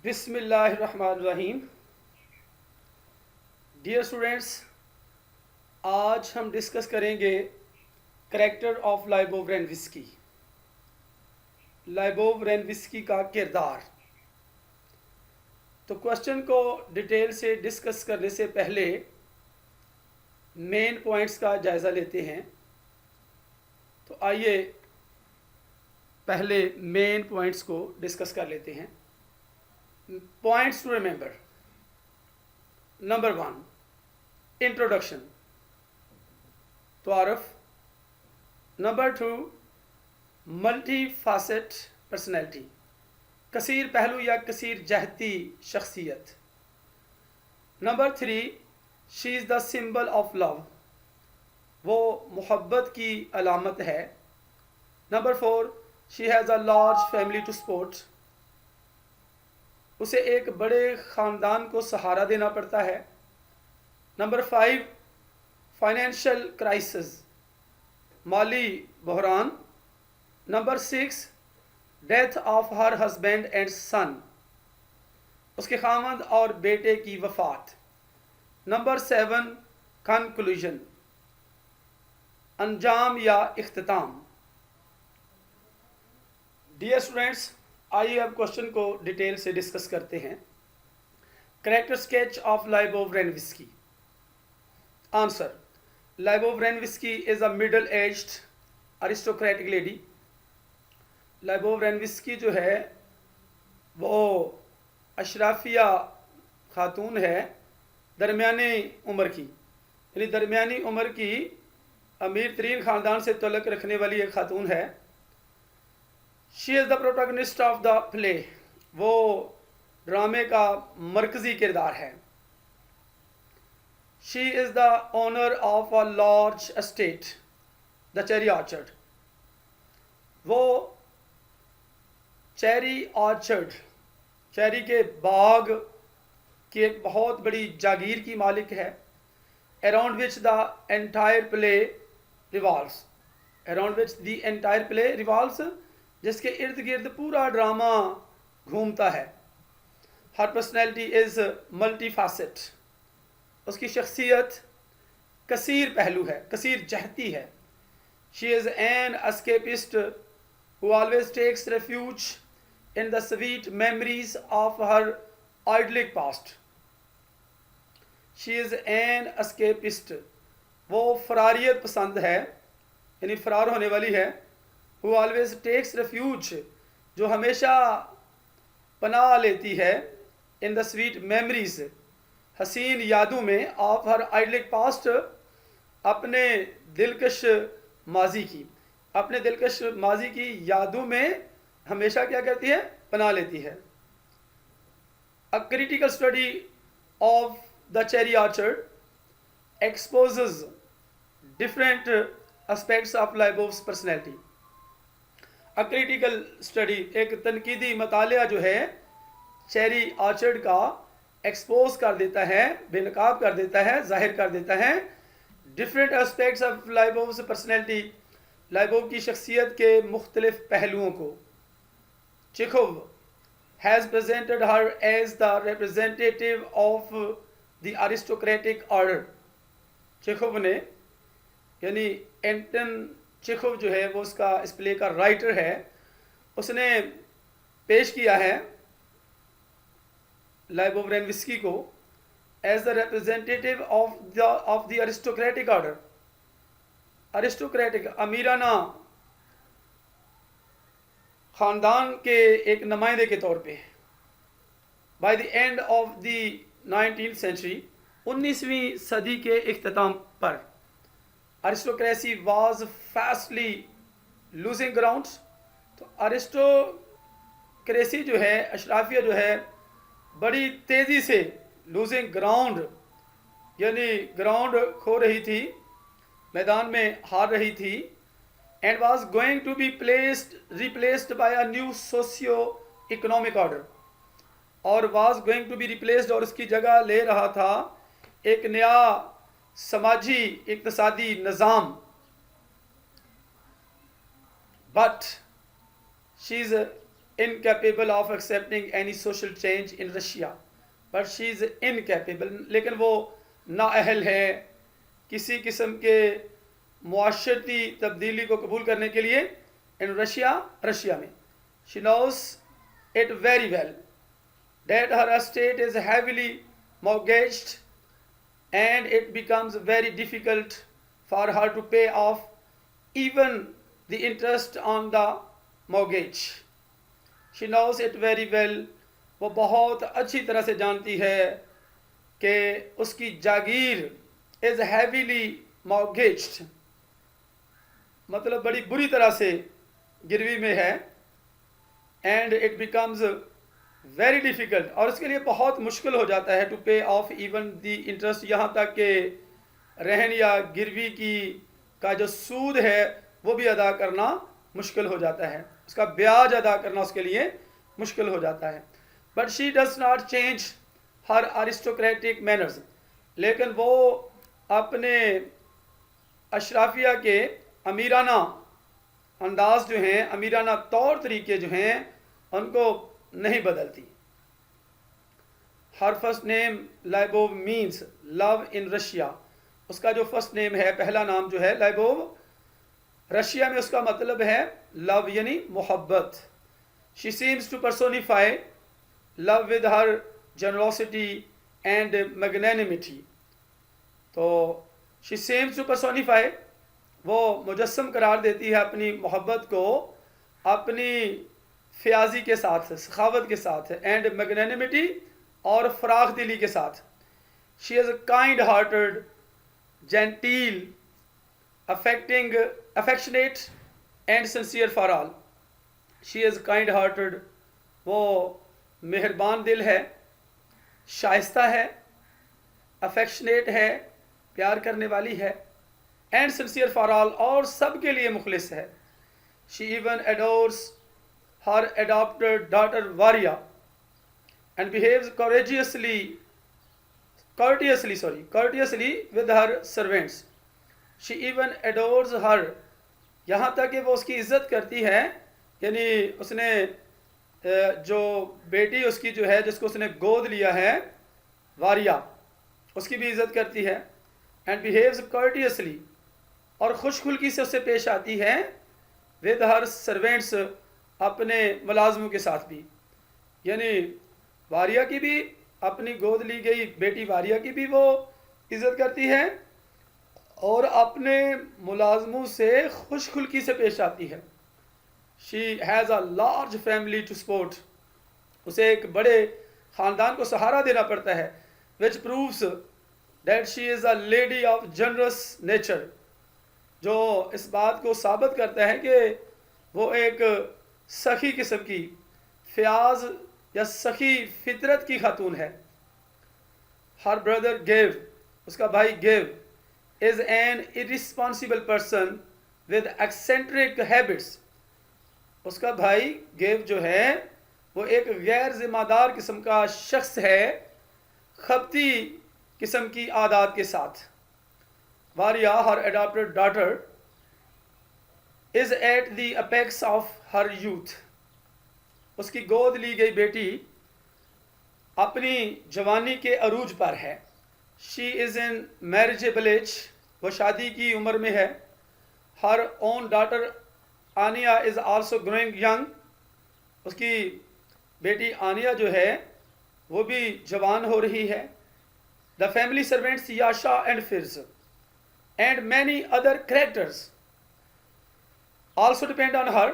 बिस्मिल्लाहिर्रहमानिर्रहीम। Dear students, आज हम डिस्कस करेंगे करैक्टर ऑफ लाइबोव रेनविस्की। लाइबोव रेनविस्की का किरदार। तो क्वेश्चन को डिटेल से डिस्कस करने से पहले मेन पॉइंट्स का जायज़ा लेते हैं। तो आइए पहले मेन पॉइंट्स को डिस्कस कर लेते हैं। Points to remember. Number 1, introduction, तारुफ। नंबर 2, मल्टी फासेट पर्सनैलिटी, कसीर पहलू या कसीर जहती शख्सियत। Number 3, she is the symbol of love, वो मोहब्बत की अलामत है। Number 4, she has a large family to support, उसे एक बड़े ख़ानदान को सहारा देना पड़ता है। नंबर 5, फाइनेंशियल क्राइसिस, माली बहरान। Number 6, death of her husband and son, उसके खामद और बेटे की वफ़ात। नंबर 7, कंक्लूजन, अंजाम या इख्तिताम। डियर स्टूडेंट्स, आइए अब क्वेश्चन को डिटेल से डिस्कस करते हैं। Character sketch of Lyubov Ranevskaya. Answer: Lyubov Ranevskaya is a middle aged aristocratic lady. Lyubov Ranevskaya जो है वो अशराफिया खातून है, दरमियानी उम्र की, यानी दरमियानी उम्र की अमीर तरीन ख़ानदान से तल्लुक़ रखने वाली एक खातून है। She is the protagonist of the play, वो ड्रामे का मरकज़ी किरदार है। She is the owner of a large estate, the cherry orchard, वो चेरी ऑर्चर्ड, चेरी के बाग की एक बहुत बड़ी जागीर की मालिक है। Around which the entire play revolves, around which the entire play revolves, जिसके इर्द गिर्द पूरा ड्रामा घूमता है। हर पर्सनैलिटी इज़ मल्टी फासेट, उसकी शख्सियत कसीर पहलू है, कसीर जहती है। She is an escapist who always takes refuge in the sweet memories of her idyllic past. She is an escapist, वो फरारियत पसंद है, यानी फरार होने वाली है। Who always takes refuge, जो हमेशा पनाह लेती है, in the sweet memories, हसीन यादों में, of her idyllic past, अपने दिलकश माजी की, अपने दिलकश माजी की यादों में हमेशा क्या करती है? पनाह लेती है। A critical study of the cherry orchard exposes different aspects of Lyubov's personality. A critical study, एक तनकीदी मतालिया जो है चेरी ऑर्चर्ड का, एक्सपोज कर देता है, बेनकाब कर देता है, जाहिर कर देता है different aspects of Lyubov's personality, Lyubov की शख्सियत के मुख्तलिफ पहलुओं को। Chekhov has presented her as the representative of the aristocratic order. Chekhov ने, यानी एंटन चेखोव जो है वो उसका इस प्ले का राइटर है, उसने पेश किया है लाइबोव रेनविस्की को as the representative of the aristocratic order, aristocratic अमीराना ख़ानदान के एक नुमाइंदे के तौर पे। By the end of the 19th century, 19वीं सदी के इख्तिताम पर, aristocracy was fastly losing ground. तो अरिस्टोक्रेसी जो है, अशराफिया जो है, बड़ी तेज़ी से लूजिंग ग्राउंड, यानी ग्राउंड खो रही थी, मैदान में हार रही थी। And was going to be replaced by a new socio economic order, और was going to be replaced, और उसकी जगह ले रहा था एक नया समाजी इक्तसादी निज़ाम। But she is incapable of accepting any social change in Russia. But she is incapable, लेकिन वो नाअहल है किसी किस्म के मुआशरती तब्दीली को कबूल करने के लिए in रशिया में. She knows it very well that her estate is heavily mortgaged and it becomes very difficult for her to pay off even the interest on the mortgage. She knows it very well. वो बहुत अच्छी तरह से जानती है कि उसकी जागीर is heavily mortgaged, मतलब बड़ी बुरी तरह से गिरवी में है, and it becomes very difficult, और उसके लिए बहुत मुश्किल हो जाता है to pay off even the interest, यहाँ तक कि रहन या गिरवी की का जो सूद है वो भी अदा करना मुश्किल हो जाता है, उसका ब्याज अदा करना उसके लिए मुश्किल हो जाता है. But she does not change her aristocratic manners, लेकिन वो अपने अशराफिया के अमीराना अंदाज जो हैं, अमीराना तौर तरीके जो हैं, उनको नहीं बदलती. Her first name Lyubov means love in Russia. उसका जो फर्स्ट नेम है, पहला नाम जो है लाइबोव, रशिया में उसका मतलब है लव यानी मोहब्बत. She seems to personify love with her generosity and magnanimity. तो she seems to personify, वो मुजस्सम करार देती है अपनी मोहब्बत को अपनी फ़याज़ी के साथ, सखावत के साथ, एंड मैग्नेनिमिटी और फ़राख दिली के साथ. She is kind hearted, genteel, affectionate and sincere for all. She is kind hearted, वो मेहरबान दिल है, शाइस्ता है, अफेक्शनेट है, प्यार करने वाली है, एंड सिंसियर फॉर ऑल, और सब के लिए मुखलिस है. She even adores her adopted daughter Varya and behaves courteously with her servants. She even adores her, यहाँ तक कि वो उसकी इज़्ज़त करती है, यानी उसने जो बेटी उसकी जो है जिसको उसने गोद लिया है वारिया, उसकी भी इज़्ज़त करती है. एंड बिहेव्स courteously, और खुशखुल्की से उससे पेश आती है विद हर सर्वेंट्स, अपने मुलाजमों के साथ भी. यानी वारिया की भी, अपनी गोद ली गई बेटी वारिया की भी वो इज़्ज़त करती है और अपने मुलाजमों से खुशखुल्की से पेश आती है. She has a large family to support, उसे एक बड़े ख़ानदान को सहारा देना पड़ता है. Which proves that she is a lady of generous nature, जो इस बात को साबित करता है कि वो एक सखी किस्म की, फ़याज़ या सखी फितरत की खातून है. हर ब्रदर गेव, उसका भाई gave, is an irresponsible person with eccentric habits. उसका भाई गेव जो है वो एक गैर ज़िम्मेदार किस्म का शख्स है, खबती किस्म की आदात के साथ. Varya, her adopted daughter, is at the apex of her youth. उसकी गोद ली गई बेटी अपनी जवानी के अरूज पर है. She is in marriageable age, वो शादी की उम्र में है. Her own daughter Anya is also growing young, उसकी बेटी आनिया जो है वो भी जवान हो रही है. The family servants Yasha and Firs and many other characters also depend on her.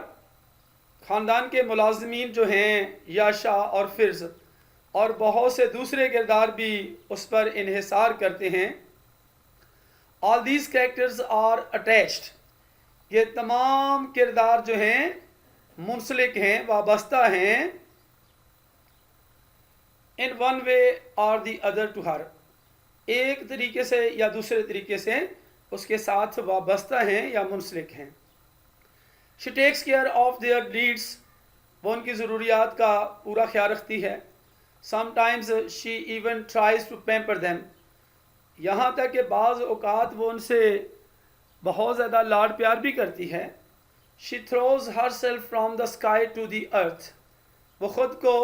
ख़ानदान के मुलाजमीन जो हैं याशा और फिर्ज और बहुत से दूसरे किरदार भी उस पर इन्हिसार करते हैं. All these characters are attached, ये तमाम किरदार जो हैं मुंसलिक हैं, वाबस्ता हैं, इन वन वे और दी अदर टू हर, एक तरीके से या दूसरे तरीके से उसके साथ वाबस्ता हैं या मुंसलिक हैं. She takes care of their needs, वो उनकी ज़रूरियात का पूरा ख्याल रखती है. Sometimes she even tries to pamper them, यहाँ तक कि बाज़ औक़ात वो उनसे बहुत ज़्यादा लाड प्यार भी करती है. She throws herself from the sky to the earth, वो ख़ुद को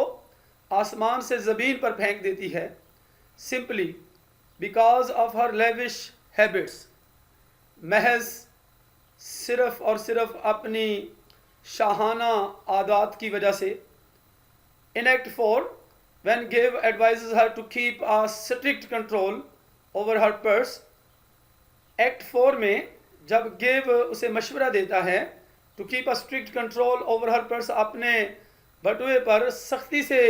आसमान से ज़मीन पर फेंक देती है, simply because of her lavish habits, महज सिर्फ़ और सिर्फ अपनी शाहाना आदात की वजह से। In act 4, when Gabe advises her to keep a strict control over her purse, act 4 में जब गेव उसे मशवरा देता है to keep a strict control over her purse, अपने बटुए पर सख्ती से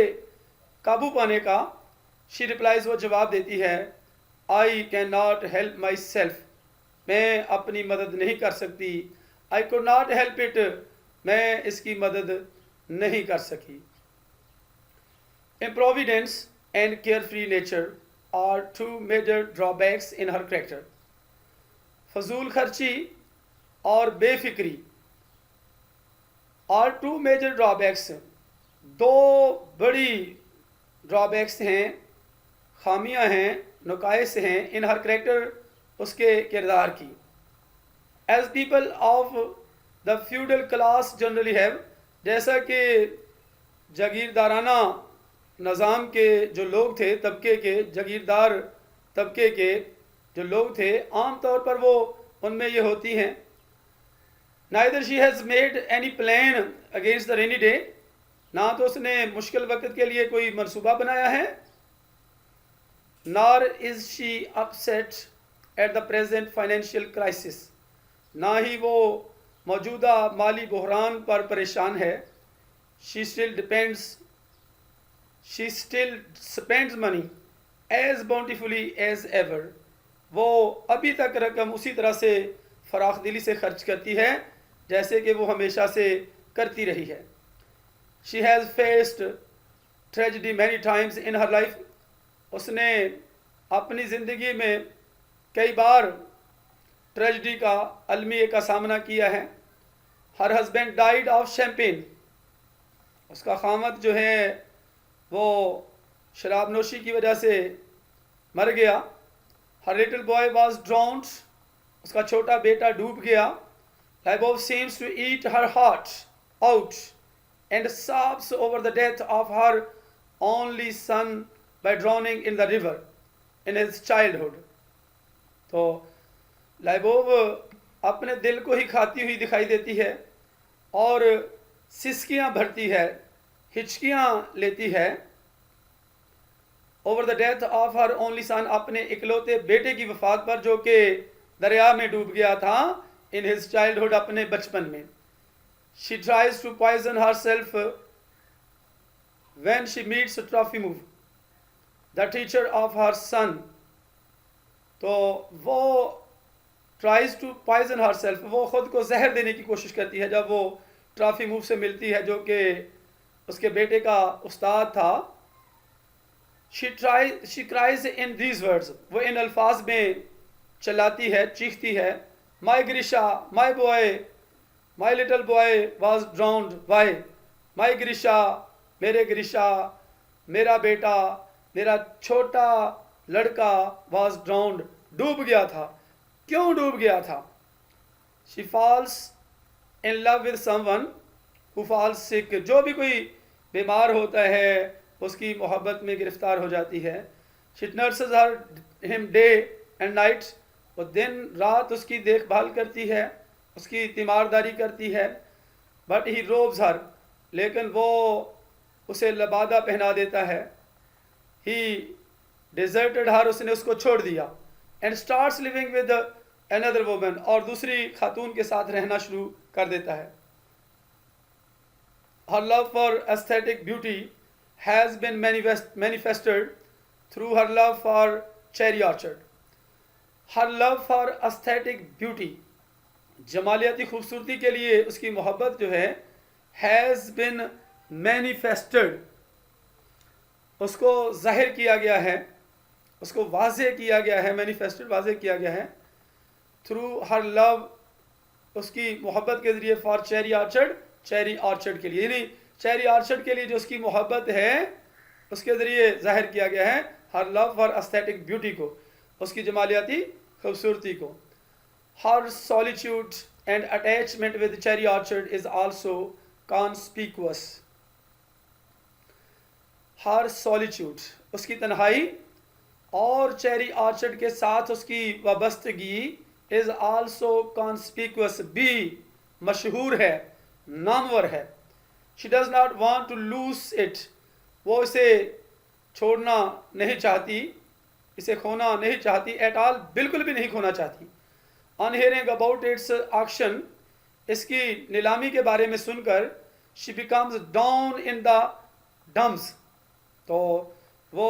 काबू पाने का, शी रिप्लाइज, वो जवाब देती है, I can not help my self, मैं अपनी मदद नहीं कर सकती, I could not help it, मैं इसकी मदद नहीं कर सकी। Improvidence and carefree nature are two major drawbacks in her character. फजूल खर्ची और बेफिक्री are two major drawbacks, दो बड़ी ड्रॉबैक्स हैं, खामियां हैं, नुकाइस हैं इन हर करेक्टर, उसके किरदार की। As people of the feudal class generally have, जैसा कि जागीरदाराना निज़ाम के जो लोग थे, तबके के, जागीरदार तबके के जो लोग थे, आम तौर पर वो उनमें ये होती हैं। Neither she has made any plan against the rainy day, ना तो उसने मुश्किल वक्त के लिए कोई मंसूबा बनाया है, nor is she upset at the present financial crisis, ना ही वो मौजूदा माली बहरान पर परेशान है। She still spends money as bountifully as ever, वो अभी तक रकम उसी तरह से फराख दिली से खर्च करती है जैसे कि वो हमेशा से करती रही है। She has faced tragedy many times in her life, उसने अपनी ज़िंदगी में कई बार ट्रेजिडी का, अलमिए का सामना किया है। Her husband died of champagne, उसका खामद जो है वो शराब नोशी की वजह से मर गया। Her little boy was drowned, उसका छोटा बेटा डूब गया। Lyubov seems to eat her heart out and sobs over the death of her only son by drowning in the river in his childhood. तो लाइबोव अपने दिल को ही खाती हुई दिखाई देती है और सिसकियाँ भरती है, हिचकियाँ लेती है। Over the death of her only son, अपने इकलौते बेटे की वफात पर, जो कि दरिया में डूब गया था, इन हिज चाइल्डहुड, अपने बचपन में। She tries to poison herself when she meets Trofimov the teacher of her son, तो वो tries to poison herself, वो ख़ुद को जहर देने की कोशिश करती है जब वो ट्रॉफीमूव से मिलती है, जो कि उसके बेटे का उस्ताद था। She cries in these words, वो इन अल्फाज में चलाती है, चीखती है, my Grisha, my boy, my little boy was drowned, why, my Grisha, मेरे ग्रीशा, मेरा बेटा, मेरा छोटा लड़का, वॉज ड्राउंड, डूब गया था। क्यों डूब गया था? She falls in love with someone who falls sick, जो भी कोई बीमार होता है उसकी मोहब्बत में गिरफ्तार हो जाती है। She nurses her him day and night, वो दिन रात उसकी देखभाल करती है, उसकी तीमारदारी करती है। बट ही रोब्स हर, लेकिन वो उसे लबादा पहना देता है। ही डिजर्टेड हर, उसने उसको छोड़ दिया। And starts living with another woman, और दूसरी खातून के साथ रहना शुरू कर देता है। Her love for aesthetic beauty has been manifested through her love for cherry orchard. Her love for aesthetic beauty, जमालियाती खूबसूरती के लिए उसकी मोहब्बत जो है, has been manifested, उसको जाहिर किया गया है, उसको वाज़े किया गया है, manifested वाज़े किया गया है, through her love, उसकी मोहब्बत के ज़रिए for cherry orchard, cherry orchard के लिए, यानी चेरी ऑर्चर्ड के लिए जो उसकी मोहब्बत है उसके ज़रिए जाहिर किया गया है her love for aesthetic beauty को, उसकी जमालियाती खूबसूरती को। Her solitude and attachment with cherry orchard is also conspicuous, her solitude, उसकी तन्हाई और चेरी ऑर्चर्ड के साथ उसकी वाबस्तगी इज़ आल्सो कॉन्स्पिक्यूअस, भी मशहूर है, नामवर है। She does not want to lose it, वो इसे छोड़ना नहीं चाहती, इसे खोना नहीं चाहती, एट ऑल, बिल्कुल भी नहीं खोना चाहती। On hearing about its auction, इसकी नीलामी के बारे में सुनकर, she becomes down in the dumps, तो वो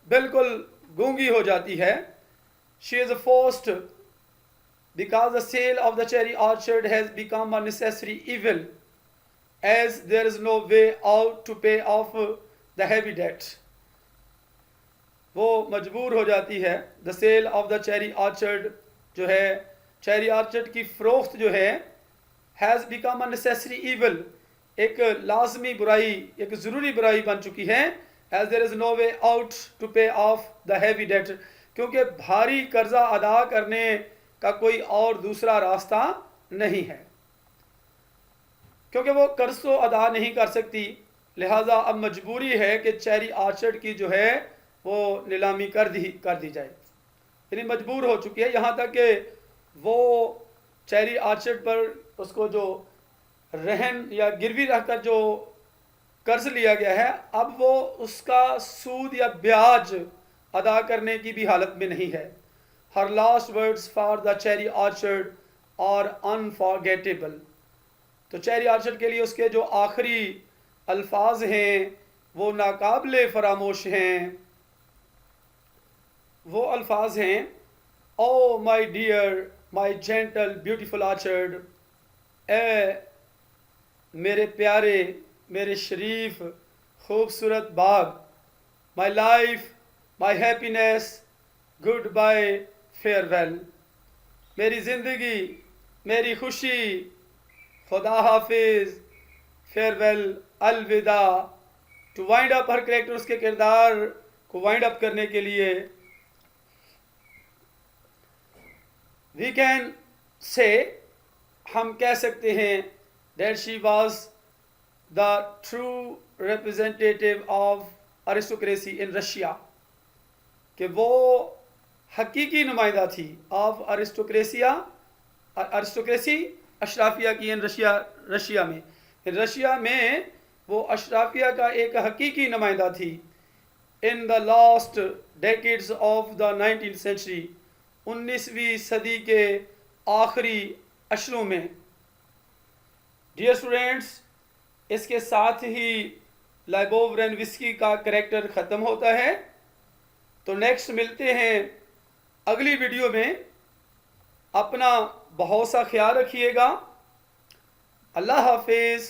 बिल्कुल गूंगी हो जाती है। She is forced because the sale of the cherry orchard has become a necessary evil, as there is no way out to pay off the heavy debt. वो मजबूर हो जाती है, the sale of the cherry orchard जो है, cherry orchard की फ़रोख्त जो है, has become a necessary evil, एक लाजमी बुराई, एक ज़रूरी बुराई बन चुकी है। As there is no way out to pay off the heavy debt, क्योंकि भारी कर्जा अदा करने का कोई और दूसरा रास्ता नहीं है, क्योंकि वो कर्ज तो अदा नहीं कर सकती, लिहाजा अब मजबूरी है कि चेरी ऑर्चर्ड की जो है वो नीलामी कर दी जाए। यानी मजबूर हो चुकी है, यहाँ तक कि वो चेरी ऑर्चर्ड पर उसको जो रहन या गिरवी रखकर जो कर्ज लिया गया है, अब वो उसका सूद या ब्याज अदा करने की भी हालत में नहीं है। Her last words for the cherry orchard are unforgettable, तो चेरी ऑर्चर्ड के लिए उसके जो आखिरी अल्फाज हैं वो नाकाबिले फरामोश हैं। वो अल्फाज हैं, oh my dear my gentle beautiful orchard, ए मेरे प्यारे, मेरे शरीफ खूबसूरत बाग, my life, my happiness, goodbye, farewell, मेरी ज़िंदगी, मेरी खुशी, खुदा हाफिज़, फेयरवेल, अलविदा। To wind up her character, उसके किरदार को वाइंड अप करने के लिए, वी कैन से, हम कह सकते हैं, that she was the true representative of aristocracy in Russia, कि वो हकीकी नुमाइंदा थी ऑफ अरिस्टोक्रेसी, अशराफिया की इन रशिया में, रशिया में वो अशराफिया का एक हकीकी नुमाइंदा थी। In the last decades of the 19th century, 19वीं सदी के आखिरी अशरों में। डियर स्टूडेंट्स, इसके साथ ही लाइबोव रेनविस्की का करेक्टर ख़त्म होता है। तो नेक्स्ट मिलते हैं अगली वीडियो में। अपना बहुत सा ख्याल रखिएगा। अल्लाह हाफिज़।